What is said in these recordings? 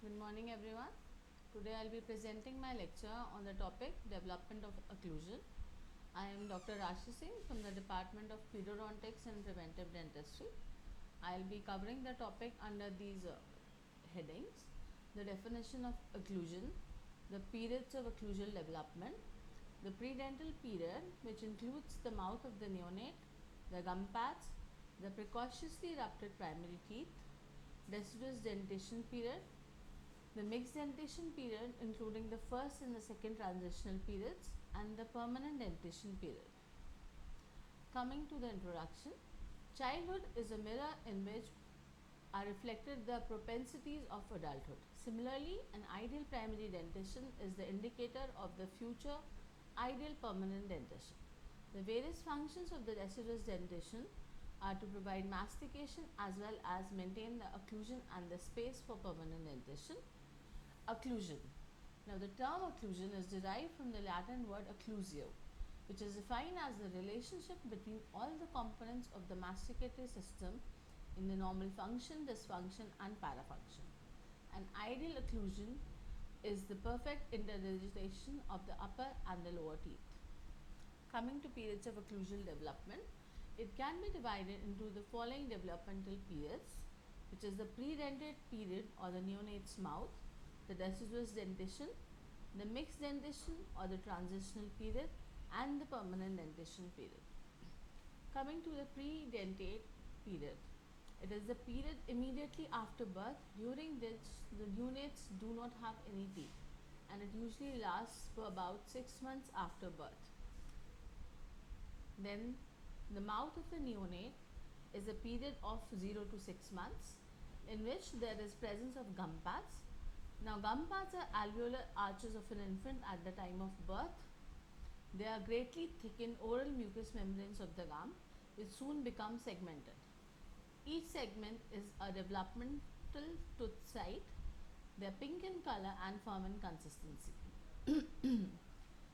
Good morning everyone. Today I will be presenting my lecture on the topic development of occlusion. I am Dr. Rashi Singh from the Department of Peadiatrics and Preventive Dentistry. I will be covering the topic under these headings: the definition of occlusion, the periods of occlusal development, the predental period, which includes the mouth of the neonate, the gum pads, the precociously erupted primary teeth, deciduous dentition period, the mixed dentition period including the first and the second transitional periods, and the permanent dentition period. Coming to the introduction, childhood is a mirror in which are reflected the propensities of adulthood. Similarly, an ideal primary dentition is the indicator of the future ideal permanent dentition. The various functions of the deciduous dentition are to provide mastication as well as maintain the occlusion and the space for permanent dentition. Occlusion. Now, the term occlusion is derived from the Latin word occlusio, which is defined as the relationship between all the components of the masticatory system in the normal function, dysfunction, and parafunction. An ideal occlusion is the perfect interdigitation of the upper and the lower teeth. Coming to periods of occlusal development, it can be divided into the following developmental periods, which is the predentate period or the neonate's mouth, the deciduous dentition, the mixed dentition or the transitional period, and the permanent dentition period. Coming to the predentate period, it is the period immediately after birth during which the neonates do not have any teeth, and it usually lasts for about 6 months after birth. Then the mouth of the neonate is a period of 0 to 6 months in which there is presence of gum pads. Now, gum pads are alveolar arches of an infant at the time of birth. They are greatly thickened oral mucous membranes of the gum, which soon become segmented. Each segment is a developmental tooth site. They are pink in color and firm in consistency.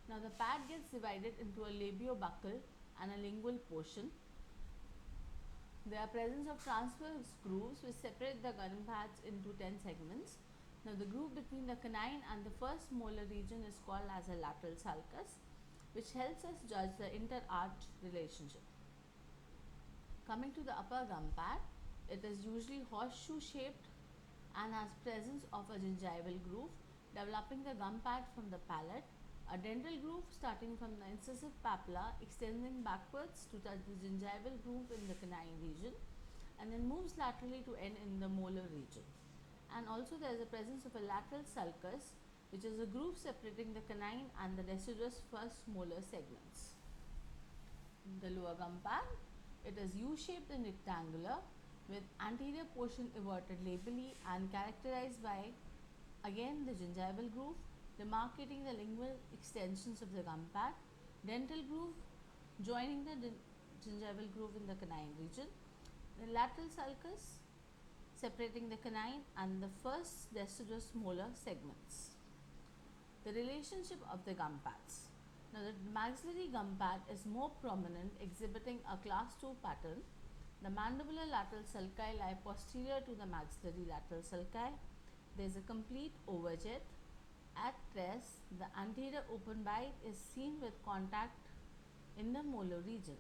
Now, the pad gets divided into a labiobuccal and a lingual portion. There are presence of transverse grooves which separate the gum pads into 10 segments. Now, the groove between the canine and the first molar region is called as a lateral sulcus, which helps us judge the inter-arch relationship. Coming to the upper gum pad, it is usually horseshoe shaped and has presence of a gingival groove developing the gum pad from the palate, a dental groove starting from the incisive papilla extending backwards to touch the gingival groove in the canine region, and then moves laterally to end in the molar region. And also there is a presence of a lateral sulcus, which is a groove separating the canine and the deciduous first molar segments. The lower gum pad, it is U-shaped and rectangular with anterior portion everted labially and characterized by again the gingival groove demarcating the lingual extensions of the gum pad, dental groove joining the gingival groove in the canine region, the lateral sulcus separating the canine and the first deciduous molar segments. The relationship of the gum pads. Now, the maxillary gum pad is more prominent, exhibiting a class 2 pattern. The mandibular lateral sulci lie posterior to the maxillary lateral sulci. There is a complete overjet. At rest, the anterior open bite is seen with contact in the molar region.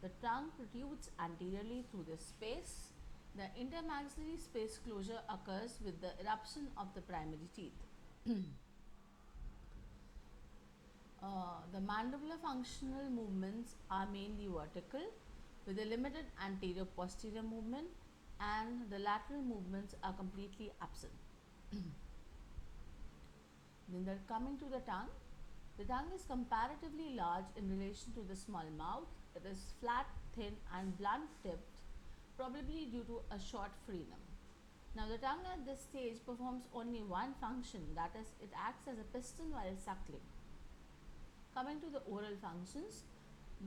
The tongue protrudes anteriorly through this space. The intermaxillary space closure occurs with the eruption of the primary teeth. The mandibular functional movements are mainly vertical with a limited anterior posterior movement, and the lateral movements are completely absent. Then coming to the tongue is comparatively large in relation to the small mouth. It is flat, thin and blunt tipped, probably due to a short frenum. Now, the tongue at this stage performs only one function, that is, it acts as a piston while suckling. Coming to the oral functions,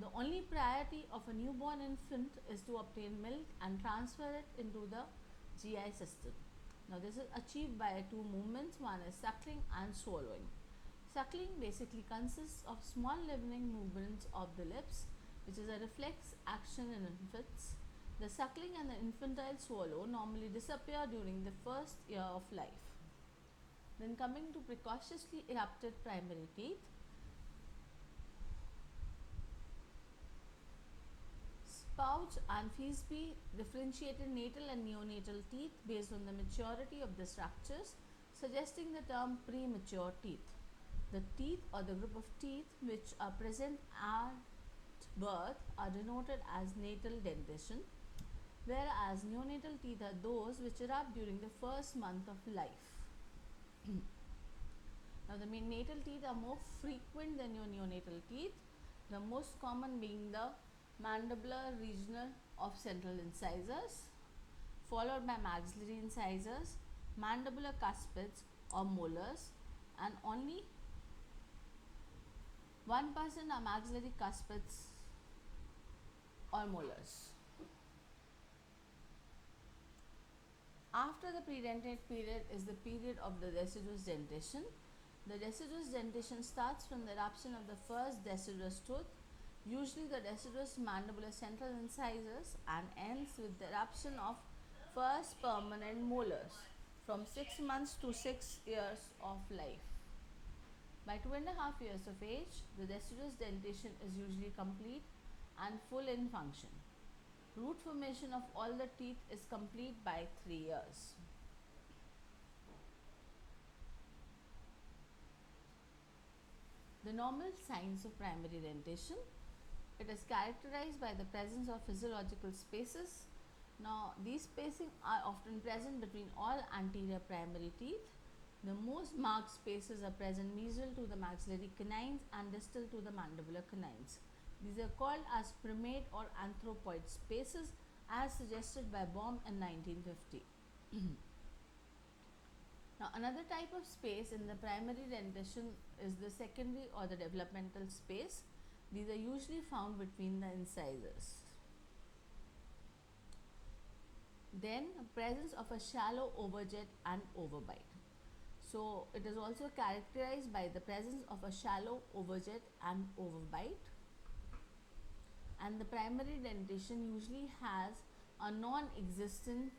the only priority of a newborn infant is to obtain milk and transfer it into the GI system. Now, this is achieved by two movements, one is suckling and swallowing. Suckling basically consists of small leveling movements of the lips, which is a reflex action in infants. The suckling and the infantile swallow normally disappear during the first year of life. Then coming to precociously erupted primary teeth. Pouch and Feasby differentiated natal and neonatal teeth based on the maturity of the structures, suggesting the term premature teeth. The teeth or the group of teeth which are present at birth are denoted as natal dentition, whereas neonatal teeth are those which erupt during the first month of life. Now, the natal teeth are more frequent than your neonatal teeth, the most common being the mandibular regional of central incisors, followed by maxillary incisors, mandibular cuspids or molars, and only 1% are maxillary cuspids or molars. After the predentate period is the period of the deciduous dentition. The deciduous dentition starts from the eruption of the first deciduous tooth, usually the deciduous mandibular central incisors, and ends with the eruption of first permanent molars from 6 months to 6 years of life. By 2.5 years of age, the deciduous dentition is usually complete and full in function. Root formation of all the teeth is complete by 3 years. The normal signs of primary dentition. It is characterized by the presence of physiological spaces. Now, these spacing are often present between all anterior primary teeth. The most marked spaces are present mesial to the maxillary canines and distal to the mandibular canines. These are called as primate or anthropoid spaces, as suggested by Baum in 1950. Now, another type of space in the primary dentition is the secondary or the developmental space. These are usually found between the incisors. Then, presence of a shallow overjet and overbite. So, it is also characterized by the presence of a shallow overjet and overbite. And the primary dentition usually has a non-existent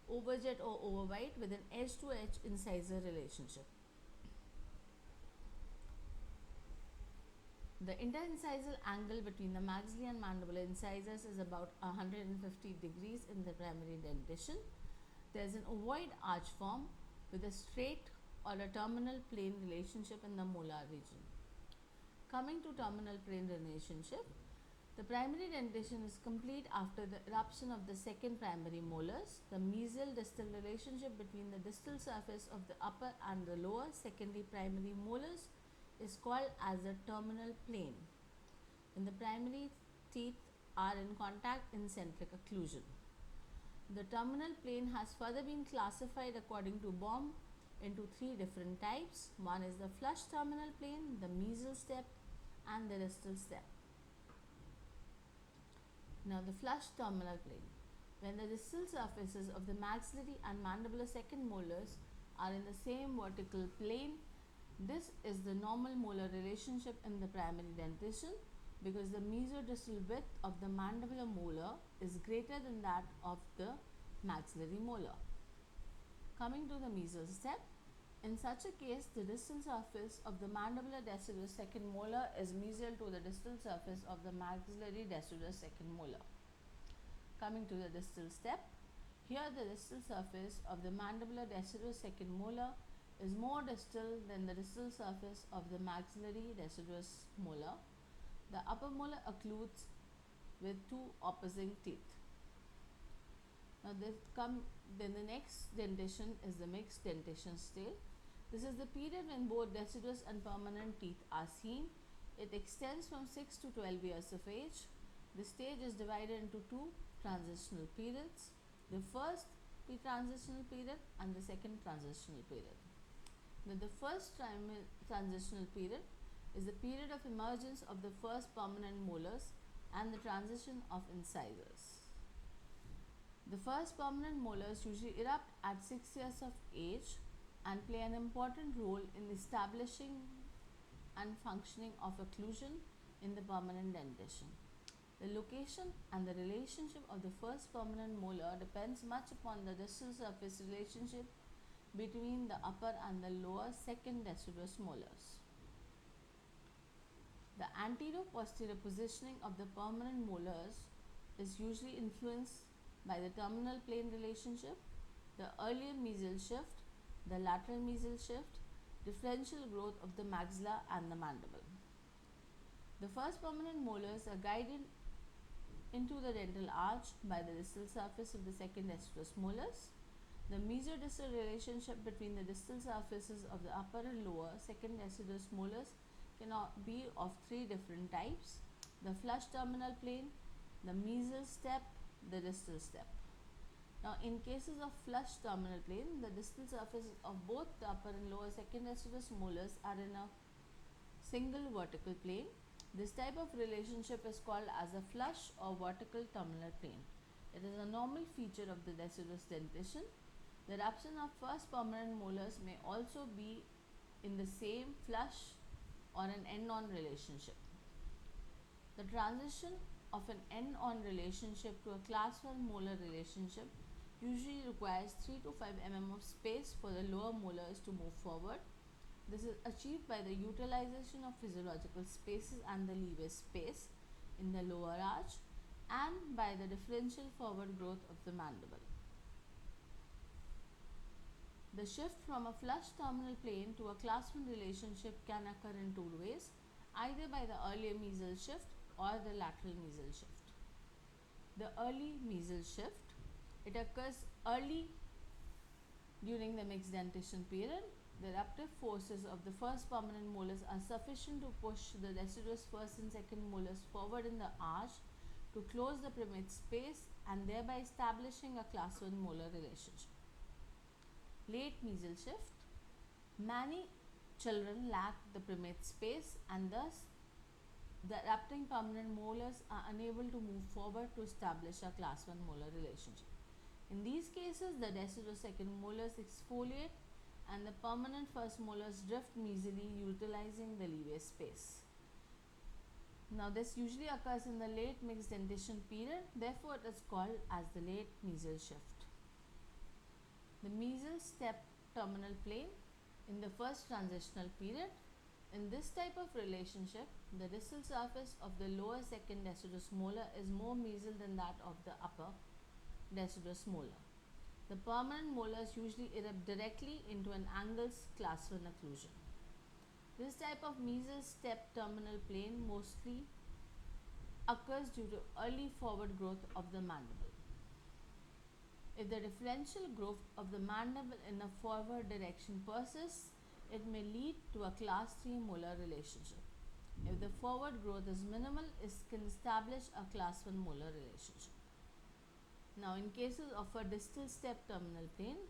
overjet or overbite with an edge-to-edge incisor relationship. The interincisal angle between the maxillary and mandibular incisors is about 150 degrees in the primary dentition. There is an ovoid arch form with a straight or a terminal plane relationship in the molar region. Coming to terminal plane relationship, the primary dentition is complete after the eruption of the second primary molars. The mesial distal relationship between the distal surface of the upper and the lower secondary primary molars is called as the terminal plane. When the primary teeth are in contact in centric occlusion. The terminal plane has further been classified according to Baum into 3 different types. One is the flush terminal plane, the mesial step, and the distal step. Now, the flush terminal plane. When the distal surfaces of the maxillary and mandibular second molars are in the same vertical plane, this is the normal molar relationship in the primary dentition because the mesodistal width of the mandibular molar is greater than that of the maxillary molar. Coming to the mesial step, in such a case, the distal surface of the mandibular deciduous second molar is mesial to the distal surface of the maxillary deciduous second molar. Coming to the distal step, here the distal surface of the mandibular deciduous second molar is more distal than the distal surface of the maxillary deciduous molar. The upper molar occludes with 2 opposing teeth. Now, then the next dentition is the mixed dentition stage. This is the period when both deciduous and permanent teeth are seen. It extends from 6 to 12 years of age. The stage is divided into 2 transitional periods. The first pre-transitional period and the second transitional period. Now, the first transitional period is the period of emergence of the first permanent molars and the transition of incisors. The first permanent molars usually erupt at 6 years of age and play an important role in establishing and functioning of occlusion in the permanent dentition. The location and the relationship of the first permanent molar depends much upon the distal surface relationship between the upper and the lower second deciduous molars. The anterior-posterior positioning of the permanent molars is usually influenced by the terminal plane relationship, the earlier mesial shift, the lateral mesial shift, differential growth of the maxilla and the mandible. The first permanent molars are guided into the dental arch by the distal surface of the second deciduous molars. The mesodistal relationship between the distal surfaces of the upper and lower second deciduous molars cannot be of three different types: the flush terminal plane, the mesial step, the distal step. Now, in cases of flush terminal plane, the distal surfaces of both the upper and lower second deciduous molars are in a single vertical plane. This type of relationship is called as a flush or vertical terminal plane. It is a normal feature of the deciduous dentition. The eruption of first permanent molars may also be in the same flush or an end-on relationship. The transition of an end-on relationship to a class 1 molar relationship usually requires 3 to 5 mm of space for the lower molars to move forward. This is achieved by the utilization of physiological spaces and the leeway space in the lower arch and by the differential forward growth of the mandible. The shift from a flush terminal plane to a class 1 relationship can occur in two ways, either by the earlier mesial shift or the lateral mesial shift. The early mesial shift, it occurs early during the mixed dentition period. The eruptive forces of the first permanent molars are sufficient to push the deciduous first and second molars forward in the arch to close the primate space and thereby establishing a class 1 molar relationship. Late mesial shift. Many children lack the primate space and thus the erupting permanent molars are unable to move forward to establish a class 1 molar relationship. In these cases, the deciduous second molars exfoliate and the permanent first molars drift mesially, utilizing the leeway space. Now, this usually occurs in the late mixed dentition period, therefore it is called as the late mesial shift. The mesial step terminal plane in the first transitional period. In this type of relationship, the distal surface of the lower second deciduous molar is more mesial than that of the upper deciduous molar. The permanent molars usually erupt directly into an angles class 1 occlusion. This type of mesial step terminal plane mostly occurs due to early forward growth of the mandible. If the differential growth of the mandible in a forward direction persists, it may lead to a class 3 molar relationship. If the forward growth is minimal, it can establish a class 1 molar relationship. Now, in cases of a distal step terminal plane,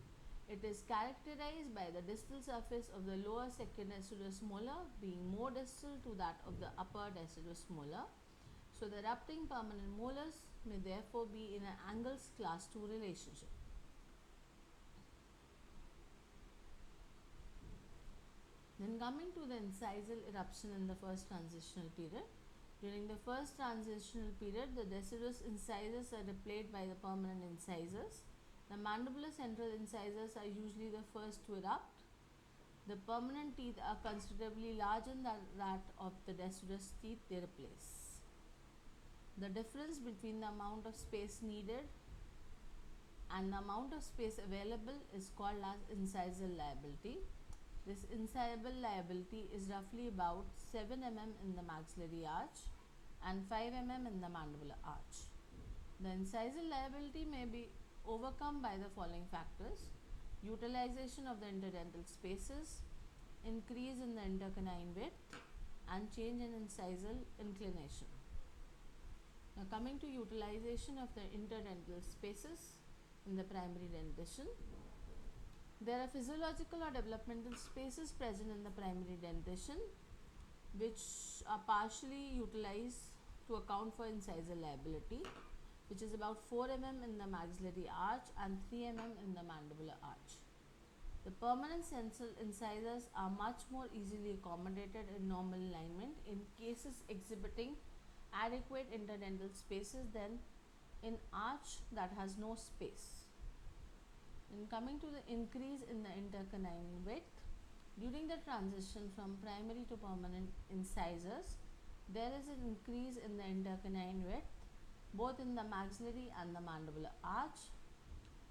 it is characterized by the distal surface of the lower second deciduous molar being more distal to that of the upper deciduous molar. So, the erupting permanent molars may therefore be in an angles class 2 relationship. Then coming to the incisal eruption in the first transitional period. During the first transitional period, the deciduous incisors are replaced by the permanent incisors. The mandibular central incisors are usually the first to erupt. The permanent teeth are considerably larger than that of the deciduous teeth they replace. The difference between the amount of space needed and the amount of space available is called as incisal liability. This incisal liability is roughly about 7 mm in the maxillary arch and 5 mm in the mandibular arch. The incisal liability may be overcome by the following factors: utilization of the interdental spaces, increase in the intercanine width, and change in incisal inclination. Now, coming to utilization of the interdental spaces in the primary dentition, there are physiological or developmental spaces present in the primary dentition which are partially utilized to account for incisal liability, which is about 4 mm in the maxillary arch and 3 mm in the mandibular arch. The permanent central incisors are much more easily accommodated in normal alignment in cases exhibiting adequate interdental spaces than in arch that has no space. And coming to the increase in the intercanine width, during the transition from primary to permanent incisors, there is an increase in the intercanine width both in the maxillary and the mandibular arch.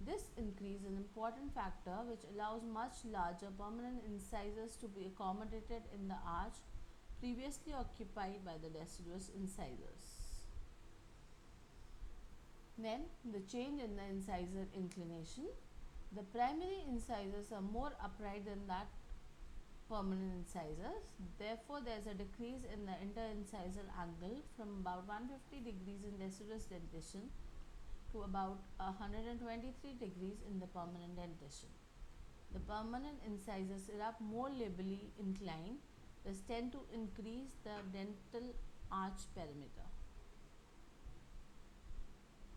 This increase is an important factor which allows much larger permanent incisors to be accommodated in the arch previously occupied by the deciduous incisors. Then the change in the incisor inclination. The primary incisors are more upright than that permanent incisors. Therefore, there is a decrease in the interincisal angle from about 150 degrees in deciduous dentition to about 123 degrees in the permanent dentition. The permanent incisors erupt more labially inclined, thus tend to increase the dental arch perimeter.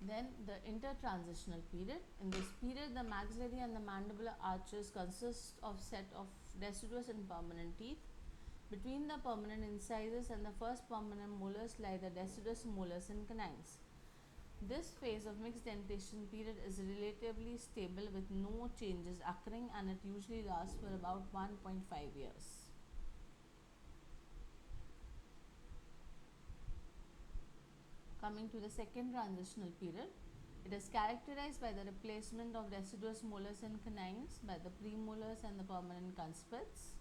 Then the intertransitional period. In this period, the maxillary and the mandibular arches consist of set of deciduous and permanent teeth. Between the permanent incisors and the first permanent molars lie the deciduous molars and canines. This phase of mixed dentition period is relatively stable with no changes occurring, and it usually lasts for about 1.5 years. Coming to the second transitional period, it is characterized by the replacement of deciduous molars and canines by the premolars and the permanent cuspids.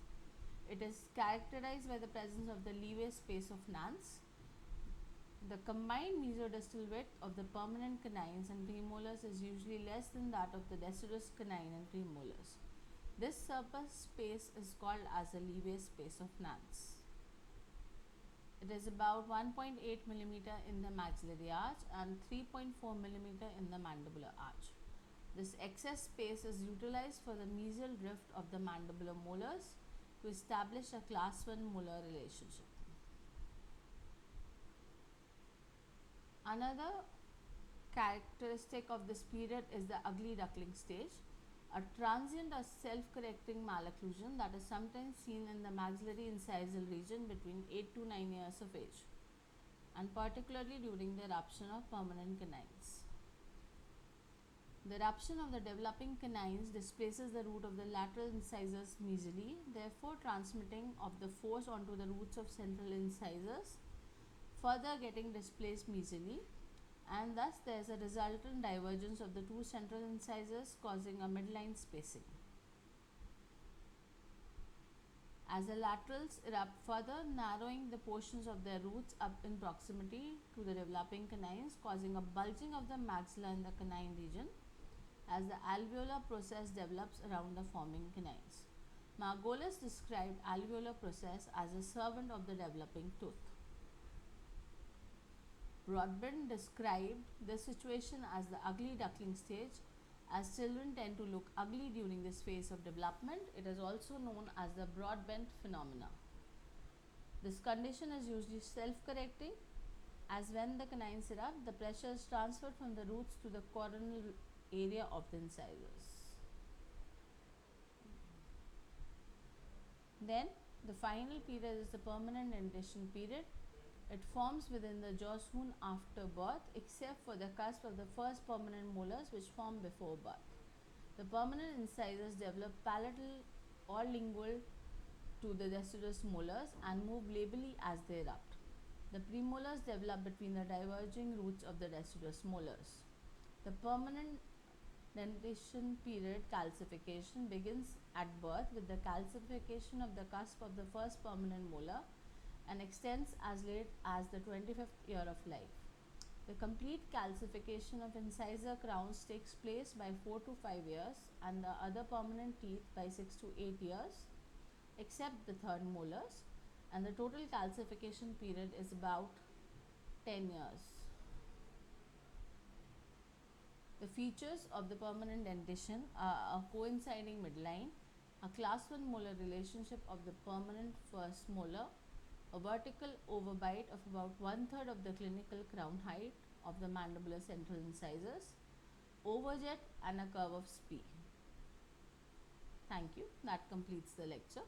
It is characterized by the presence of the leeway space of Nance. The combined mesodistal width of the permanent canines and premolars is usually less than that of the deciduous canine and premolars. This surplus space is called as the leeway space of Nance. It is about 1.8 mm in the maxillary arch and 3.4 mm in the mandibular arch. This excess space is utilized for the mesial rift of the mandibular molars to establish a class 1 molar relationship. Another characteristic of this period is the ugly duckling stage, a transient or self-correcting malocclusion that is sometimes seen in the maxillary incisal region between 8 to 9 years of age, and particularly during the eruption of permanent canines. The eruption of the developing canines displaces the root of the lateral incisors mesially, therefore transmitting of the force onto the roots of central incisors, further getting displaced mesially, and thus there is a resultant divergence of the two central incisors causing a midline spacing. As the laterals erupt further, narrowing the portions of their roots up in proximity to the developing canines, causing a bulging of the maxilla in the canine region as the alveolar process develops around the forming canines. Margolis described alveolar process as a servant of the developing tooth. Broadbent described this situation as the ugly duckling stage, as children tend to look ugly during this phase of development. It is also known as the Broadbent phenomena. This condition is usually self-correcting, as when the canines erupt, the pressure is transferred from the roots to the coronal area of the incisors. Then the final period is the permanent dentition period. It forms within the jaw soon after birth, except for the cusp of the first permanent molars which form before birth. The permanent incisors develop palatal or lingual to the deciduous molars and move labially as they erupt. The premolars develop between the diverging roots of the deciduous molars. The permanent dentition period calcification begins at birth with the calcification of the cusp of the first permanent molar and extends as late as the 25th year of life. The complete calcification of incisor crowns takes place by 4 to 5 years and the other permanent teeth by 6 to 8 years, except the third molars, and the total calcification period is about 10 years. The features of the permanent dentition are a coinciding midline, a class 1 molar relationship of the permanent first molar, a vertical overbite of about 1/3 of the clinical crown height of the mandibular central incisors, overjet, and a curve of Spee. Thank you. That completes the lecture.